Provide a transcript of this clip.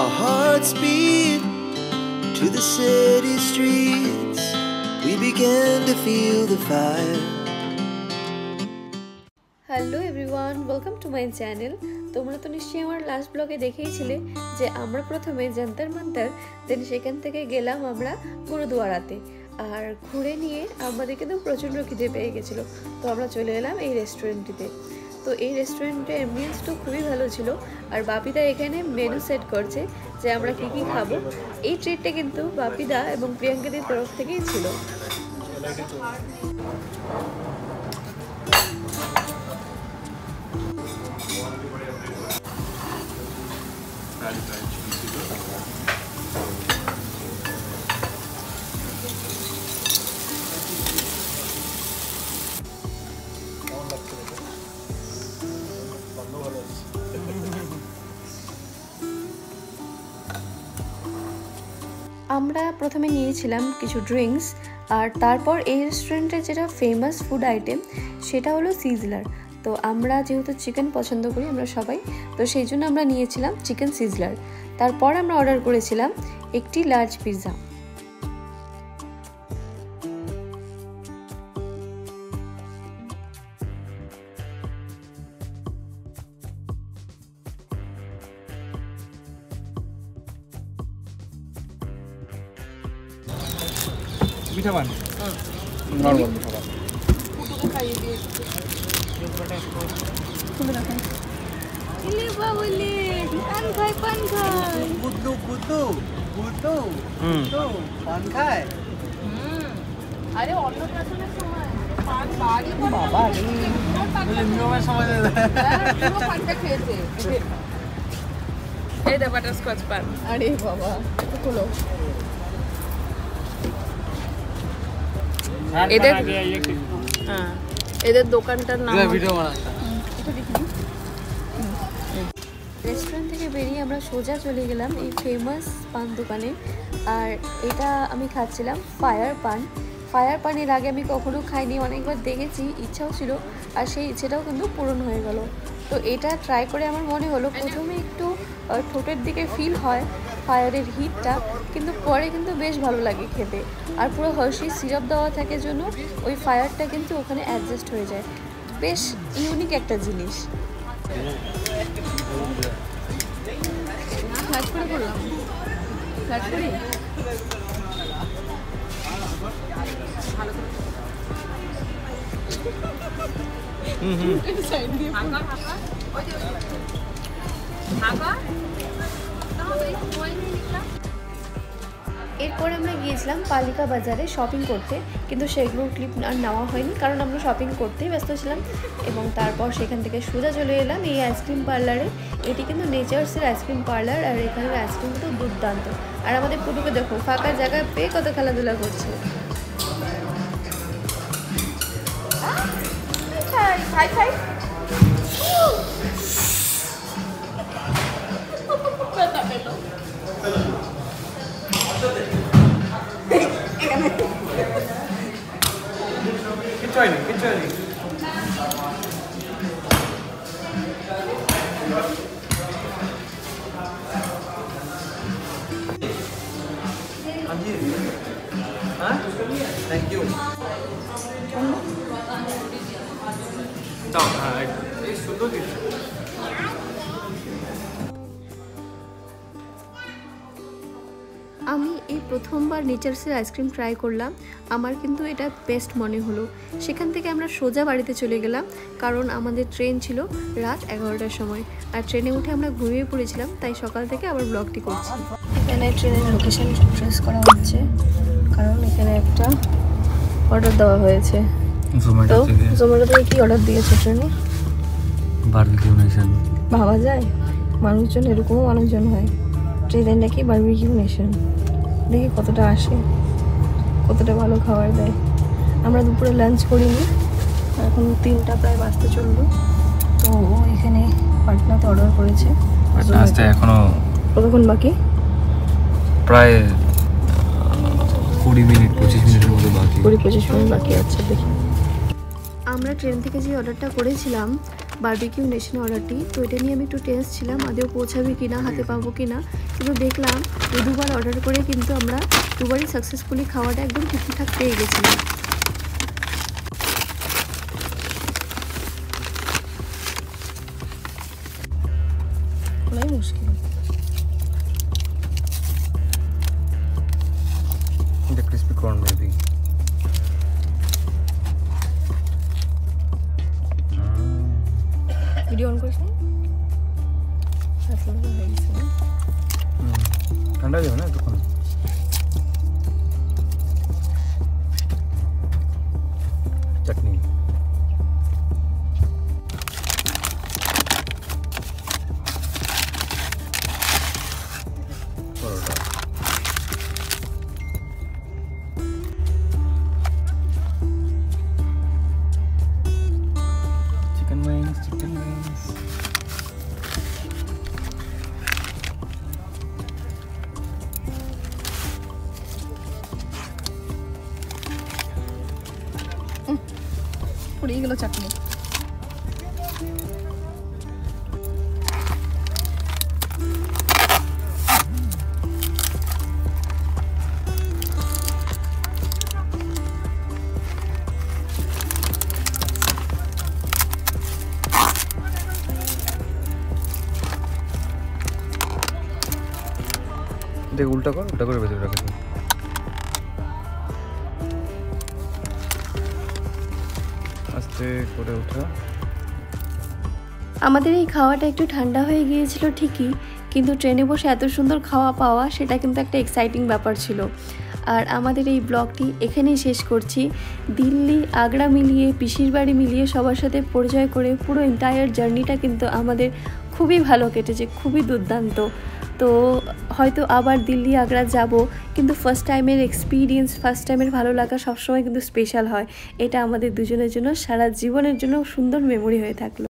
Our hearts beat to the city streets. We began to feel the fire. Hello everyone, welcome to my channel. তোমরা তো নিশ্চয়ই আমার last ব্লগে দেখেইছিলে যে আমরা প্রথমে জান্তার মান্তার, দেন সেখান থেকে গেলাম আমরা গুরুদুয়ারাতে। আর ঘুরে নিয়ে আমাদের কিন্তু প্রচণ্ড খিদে পেয়ে গেছিলো, তো আমরা চলে এলাম এই রেস্টুরেন্টটিতে। তো এই রেস্টুরেন্টের অ্যাম্বিয়েন্সটা খুবই ভালো ছিল। আর বাপিদা এখানে মেনু সেট করছে যে আমরা কী কী খাবো। এই ট্রিটটা কিন্তু বাপিদা এবং প্রিয়াঙ্কাদের তরফ থেকেই ছিল। আমরা প্রথমে নিয়েছিলাম কিছু ড্রিঙ্কস, আর তারপর এই রেস্টুরেন্টের যেটা ফেমাস ফুড আইটেম সেটা হলো সিজলার। তো আমরা যেহেতু চিকেন পছন্দ করি আমরা সবাই, তো সেই জন্য আমরা নিয়েছিলাম চিকেন সিজলার। তারপর আমরা অর্ডার করেছিলাম একটি লার্জ পিৎজা। মিঠা পান নরমাল মিঠা পান কুটুকে খাইয়ে দিয়ে খুলে দেখান। ইলে বাবুলে পান খায় পান খায় বুদ্ধু বুদ্ধু বুদ্ধু বুদ্ধু পান খায়। আরে অন্নপ্রাশনের সময় পান বাড়ি বাবা রে নিয়মের সময় পুরো পানটা খেয়েছে। এই দা বাটারস্কচ পান। আরে বাবা খুলো। এদের হ্যাঁ এদের দোকানটার নাম রেস্টুরেন্ট থেকে বেরিয়ে আমরা সোজা চলে গেলাম এই ফেমাস পান দোকানে। আর এটা আমি খাচ্ছিলাম ফায়ার পান। ফায়ার পান এর আগে আমি কখনো খাইনি, অনেকবার দেখেছি, ইচ্ছাও ছিল, আর সেই ইচ্ছেটাও কিন্তু পূরণ হয়ে গেল। তো এটা ট্রাই করে আমার মনে হলো প্রথমে একটু ঠোঁটের দিকে ফিল হয় ফায়ারের হিটটা, কিন্তু পরে কিন্তু বেশ ভালো লাগে খেতে। আর পুরো হার্শি সিরাপ দেওয়া থাকে জন্য ওই ফায়ারটা কিন্তু ওখানে অ্যাডজাস্ট হয়ে যায়। বেশ ইউনিক একটা জিনিস। ফ্ল্যাট করে করলাম, ফ্ল্যাট করি এরপর আমরা গিয়েছিলাম পালিকা বাজারে শপিং করতে, কিন্তু সেগুলোর ক্লিপ আর নেওয়া হয়নি কারণ আমরা শপিং করতেই ব্যস্ত ছিলাম। এবং তারপর সেখান থেকে সোজা চলে এলাম এই আইসক্রিম পার্লারে। এটি কিন্তু নেচার্সের আইসক্রিম পার্লার, আর এখানের আইসক্রিম তো দুর্দান্ত। আর আমাদের পুটুকে দেখো ফাঁকা জায়গায় পেয়ে কত খেলাধুলা করছে। খাই খাই কিচ্ছু হয়নি কিচ্ছু হয়নি। Thank you. দাও হ্যাঁ এই সুন্দর কিছু। আমি এই প্রথমবার নেচার্সের আইসক্রিম ট্রাই করলাম, আমার কিন্তু এটা বেস্ট মনে হলো। সেখান থেকে আমরা সোজা বাড়িতে চলে গেলাম, কারণ আমাদের ট্রেন ছিল রাত 11টার সময়। আর ট্রেনে উঠে আমরা ঘুমিয়ে পড়েছিলাম, তাই সকাল থেকে আবার ব্লগটি করছি। এখানে ট্রেনের লোকেশন ট্রেস করা হচ্ছে, কারণ এখানে একটা অর্ডার দেওয়া হয়েছে। তো জোম্যাটো থেকে কি অর্ডার দিয়েছে ট্রেনে? Barbecue nation. ভাবা যায় মানুষজন এরকমও মানুষজন হয় ট্রেনে নাকি বারবিকিউ নেশন। দেখি কতটা আসে, কতটা ভালো খাবার দেয়। আমরা দুপুরে লাঞ্চ করিনি, এখন 3টা প্রায় বাজতে চললো। তো ও এখানে পাটনাতে অর্ডার করেছে। আসতে এখনো কতক্ষণ বাকি? প্রায় 20 মিনিট 25 মিনিটের মতো বাকি। 20-25 মিনিট বাকি আছে। দেখি আমরা ট্রেন থেকে যে অর্ডারটা করেছিলাম বারবিকিউ নেশন অর্ডারটি। তো এটা নিয়ে আমি একটু টেন্স ছিলাম, আদেও পৌঁছাবে কিনা, হাতে পাবো কিনা, কিন্তু দেখলাম এই দুবার অর্ডার করে কিন্তু আমরা দুবারই সাকসেসফুলি খাওয়াটা একদম ঠিকঠাক পেয়ে গেছিলাম। খোলাই মুশকিল। এটা crispy corn maybe. Video on করিস না? ঠান্ডা যাবে না তখন। চাটনি পরোটা চিকেন উইংস পুড়িয়ে গেল চাটনি। দেখ উল্টা করে ভেতরে রাখে দিন। আস্তে করে ওঠা। আমাদের এই খাওয়াটা একটু ঠান্ডা হয়ে গিয়েছিল ঠিকই, কিন্তু ট্রেনে বসে এত সুন্দর খাওয়া পাওয়া সেটা কিন্তু একটা এক্সাইটিং ব্যাপার ছিল। আর আমাদের এই ব্লগটি এখানেই শেষ করছি। দিল্লি আগ্রা মিলিয়ে, পিসির বাড়ি মিলিয়ে সবার সাথে পরিচয় করে পুরো এন্টায়ার জার্নিটা কিন্তু আমাদের খুবই ভালো কেটেছে, খুবই দুর্দান্ত। তো হয়তো আবার দিল্লি আগ্রা যাব, কিন্তু ফার্স্ট টাইমের এক্সপিরিয়েন্স, ফার্স্ট টাইমের ভালো লাগা সবসময় কিন্তু স্পেশাল হয়। এটা আমাদের দুজনের জন্য সারা জীবনের জন্য সুন্দর মেমোরি হয়ে থাকলো।